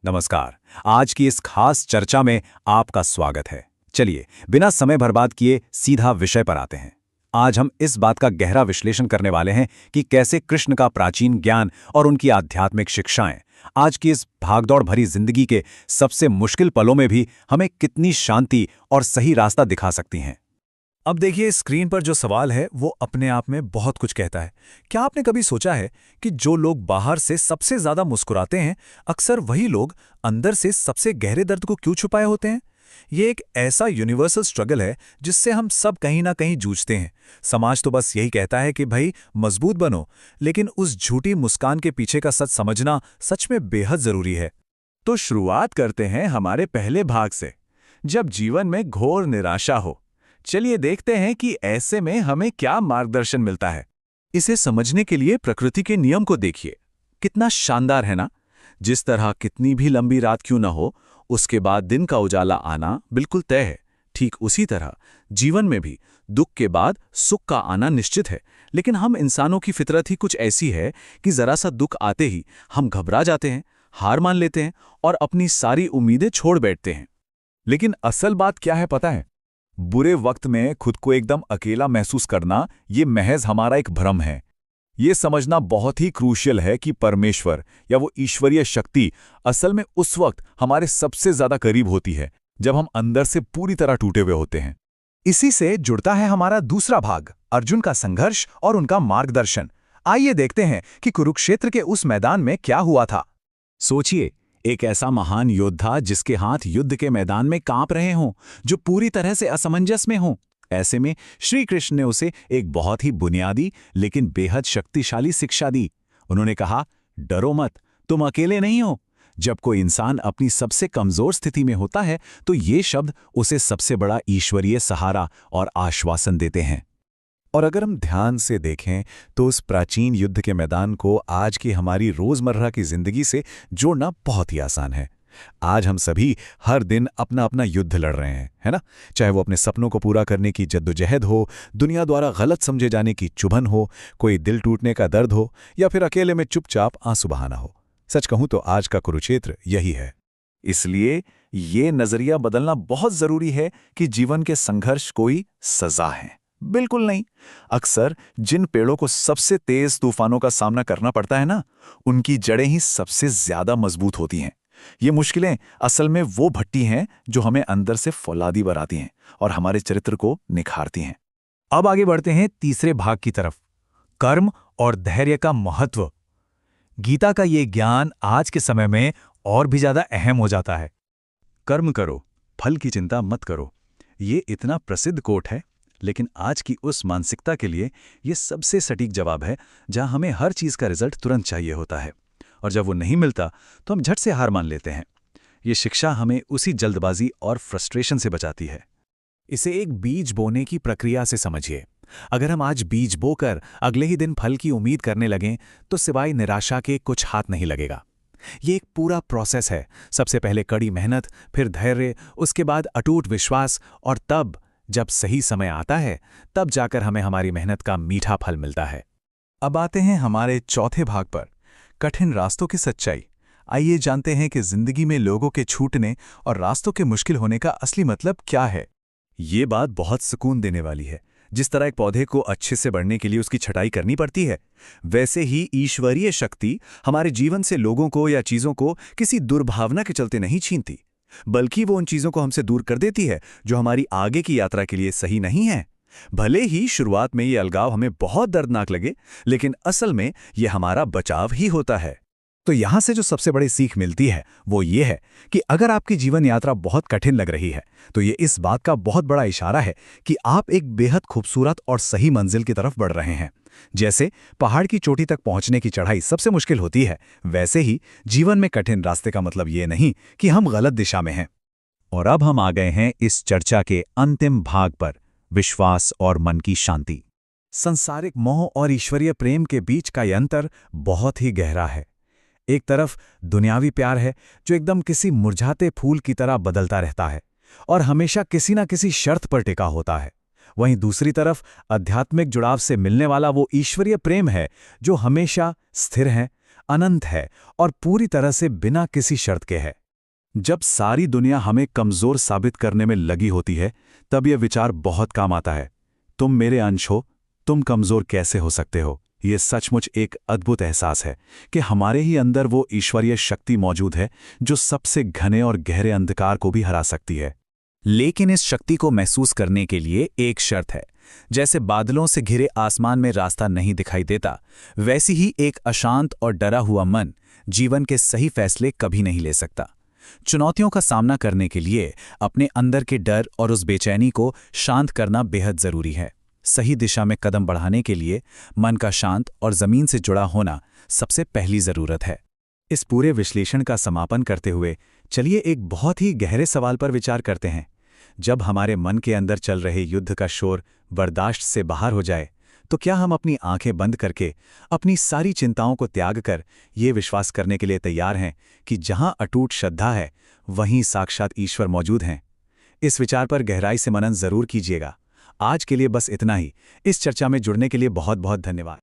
नमस्कार। आज की इस खास चर्चा में आपका स्वागत है। चलिए, बिना समय बर्बाद किए सीधा विषय पर आते हैं। आज हम इस बात का गहरा विश्लेषण करने वाले हैं कि कैसे कृष्ण का प्राचीन ज्ञान और उनकी आध्यात्मिक शिक्षाएं आज की इस भागदौड़ भरी जिंदगी के सबसे मुश्किल पलों में भी हमें कितनी शांति और सही रास्ता दिखा सकती हैं। अब देखिए, स्क्रीन पर जो सवाल है वो अपने आप में बहुत कुछ कहता है। क्या आपने कभी सोचा है कि जो लोग बाहर से सबसे ज्यादा मुस्कुराते हैं, अक्सर वही लोग अंदर से सबसे गहरे दर्द को क्यों छुपाए होते हैं? ये एक ऐसा यूनिवर्सल स्ट्रगल है जिससे हम सब कहीं ना कहीं जूझते हैं। समाज तो बस यही कहता है कि भाई मजबूत बनो, लेकिन उस झूठी मुस्कान के पीछे का सच समझना सच में बेहद जरूरी है। तो शुरुआत करते हैं हमारे पहले भाग से, जब जीवन में घोर निराशा हो। चलिए देखते हैं कि ऐसे में हमें क्या मार्गदर्शन मिलता है। इसे समझने के लिए प्रकृति के नियम को देखिए। कितना शानदार है ना? जिस तरह कितनी भी लंबी रात क्यों न हो, उसके बाद दिन का उजाला आना बिल्कुल तय है। ठीक उसी तरह जीवन में भी दुख के बाद सुख का आना निश्चित है। लेकिन हम इंसानों की फितरत ही कुछ ऐसी है कि जरा सा दुख आते ही हम घबरा जाते हैं, हार मान लेते हैं और अपनी सारी उम्मीदें छोड़ बैठते हैं। लेकिन असल बात क्या है पता है? बुरे वक्त में खुद को एकदम अकेला महसूस करना ये महज हमारा एक भ्रम है। ये समझना बहुत ही क्रूशियल है कि परमेश्वर या वो ईश्वरीय शक्ति असल में उस वक्त हमारे सबसे ज्यादा करीब होती है जब हम अंदर से पूरी तरह टूटे हुए होते हैं। इसी से जुड़ता है हमारा दूसरा भाग, अर्जुन का संघर्ष और उनका मार्गदर्शन। आइए देखते हैं कि कुरुक्षेत्र के उस मैदान में क्या हुआ था। सोचिए, एक ऐसा महान योद्धा जिसके हाथ युद्ध के मैदान में कांप रहे हों, जो पूरी तरह से असमंजस में हो। ऐसे में श्री कृष्ण ने उसे एक बहुत ही बुनियादी लेकिन बेहद शक्तिशाली शिक्षा दी। उन्होंने कहा, डरो मत, तुम अकेले नहीं हो। जब कोई इंसान अपनी सबसे कमजोर स्थिति में होता है तो ये शब्द उसे सबसे बड़ा ईश्वरीय सहारा और आश्वासन देते हैं। और अगर हम ध्यान से देखें तो उस प्राचीन युद्ध के मैदान को आज की हमारी रोजमर्रा की जिंदगी से जोड़ना बहुत ही आसान है। आज हम सभी हर दिन अपना अपना युद्ध लड़ रहे हैं, है ना? चाहे वो अपने सपनों को पूरा करने की जद्दोजहद हो, दुनिया द्वारा गलत समझे जाने की चुभन हो, कोई दिल टूटने का दर्द हो, या फिर अकेले में चुपचाप आंसू बहाना हो। सच कहूं तो आज का कुरुक्षेत्र यही है। इसलिए ये नजरिया बदलना बहुत जरूरी है कि जीवन के संघर्ष कोई सजा है। बिल्कुल नहीं। अक्सर जिन पेड़ों को सबसे तेज तूफानों का सामना करना पड़ता है ना, उनकी जड़ें ही सबसे ज्यादा मजबूत होती हैं। ये मुश्किलें असल में वो भट्टी हैं जो हमें अंदर से फौलादी बनाती हैं और हमारे चरित्र को निखारती हैं। अब आगे बढ़ते हैं तीसरे भाग की तरफ, कर्म और धैर्य का महत्व। गीता का ये ज्ञान आज के समय में और भी ज्यादा अहम हो जाता है। कर्म करो, फल की चिंता मत करो। ये इतना प्रसिद्ध कोट है, लेकिन आज की उस मानसिकता के लिए ये सबसे सटीक जवाब है, जहां हमें हर चीज का रिजल्ट तुरंत चाहिए होता है, और जब वो नहीं मिलता तो हम झट से हार मान लेते हैं। ये शिक्षा हमें उसी जल्दबाजी और फ्रस्ट्रेशन से बचाती है। इसे एक बीज बोने की प्रक्रिया से समझिए। अगर हम आज बीज बोकर अगले ही दिन फल की उम्मीद करने लगें तो सिवाय निराशा के कुछ हाथ नहीं लगेगा। ये एक पूरा प्रोसेस है। सबसे पहले कड़ी मेहनत, फिर धैर्य, उसके बाद अटूट विश्वास, और तब जब सही समय आता है तब जाकर हमें हमारी मेहनत का मीठा फल मिलता है। अब आते हैं हमारे चौथे भाग पर, कठिन रास्तों की सच्चाई। आइए जानते हैं कि जिंदगी में लोगों के छूटने और रास्तों के मुश्किल होने का असली मतलब क्या है। ये बात बहुत सुकून देने वाली है। जिस तरह एक पौधे को अच्छे से बढ़ने के लिए उसकी छटाई करनी पड़ती है, वैसे ही ईश्वरीय शक्ति हमारे जीवन से लोगों को या चीजों को किसी दुर्भावना के चलते नहीं छीनती, बल्कि वो उन चीजों को हमसे दूर कर देती है जो हमारी आगे की यात्रा के लिए सही नहीं है। भले ही शुरुआत में ये अलगाव हमें बहुत दर्दनाक लगे, लेकिन असल में ये हमारा बचाव ही होता है। तो यहां से जो सबसे बड़ी सीख मिलती है वो ये है कि अगर आपकी जीवन यात्रा बहुत कठिन लग रही है तो ये इस बात का बहुत बड़ा इशारा है कि आप एक बेहद खूबसूरत और सही मंजिल की तरफ बढ़ रहे हैं। जैसे पहाड़ की चोटी तक पहुंचने की चढ़ाई सबसे मुश्किल होती है, वैसे ही जीवन में कठिन रास्ते का मतलब ये नहीं कि हम गलत दिशा में हैं। और अब हम आ गए हैं इस चर्चा के अंतिम भाग पर, विश्वास और मन की शांति। संसारिक मोह और ईश्वरीय प्रेम के बीच का ये अंतर बहुत ही गहरा है। एक तरफ दुनियावी प्यार है जो एकदम किसी मुरझाते फूल की तरह बदलता रहता है और हमेशा किसी ना किसी शर्त पर टिका होता है। वहीं दूसरी तरफ आध्यात्मिक जुड़ाव से मिलने वाला वो ईश्वरीय प्रेम है जो हमेशा स्थिर है, अनंत है और पूरी तरह से बिना किसी शर्त के है। जब सारी दुनिया हमें कमजोर साबित करने में लगी होती है, तब यह विचार बहुत काम आता है। तुम मेरे अंश हो, तुम कमजोर कैसे हो सकते हो? ये सचमुच एक अद्भुत एहसास है कि हमारे ही अंदर वो ईश्वरीय शक्ति मौजूद है जो सबसे घने और गहरे अंधकार को भी हरा सकती है। लेकिन इस शक्ति को महसूस करने के लिए एक शर्त है। जैसे बादलों से घिरे आसमान में रास्ता नहीं दिखाई देता, वैसी ही एक अशांत और डरा हुआ मन जीवन के सही फैसले कभी नहीं ले सकता। चुनौतियों का सामना करने के लिए अपने अंदर के डर और उस बेचैनी को शांत करना बेहद जरूरी है। सही दिशा में कदम बढ़ाने के लिए मन का शांत और जमीन से जुड़ा होना सबसे पहली जरूरत है। इस पूरे विश्लेषण का समापन करते हुए चलिए एक बहुत ही गहरे सवाल पर विचार करते हैं। जब हमारे मन के अंदर चल रहे युद्ध का शोर बर्दाश्त से बाहर हो जाए, तो क्या हम अपनी आंखें बंद करके अपनी सारी चिंताओं को त्याग कर ये विश्वास करने के लिए तैयार हैं कि जहां अटूट श्रद्धा है, वहीं साक्षात ईश्वर मौजूद हैं? इस विचार पर गहराई से मनन जरूर कीजिएगा। आज के लिए बस इतना ही। इस चर्चा में जुड़ने के लिए बहुत बहुत धन्यवाद।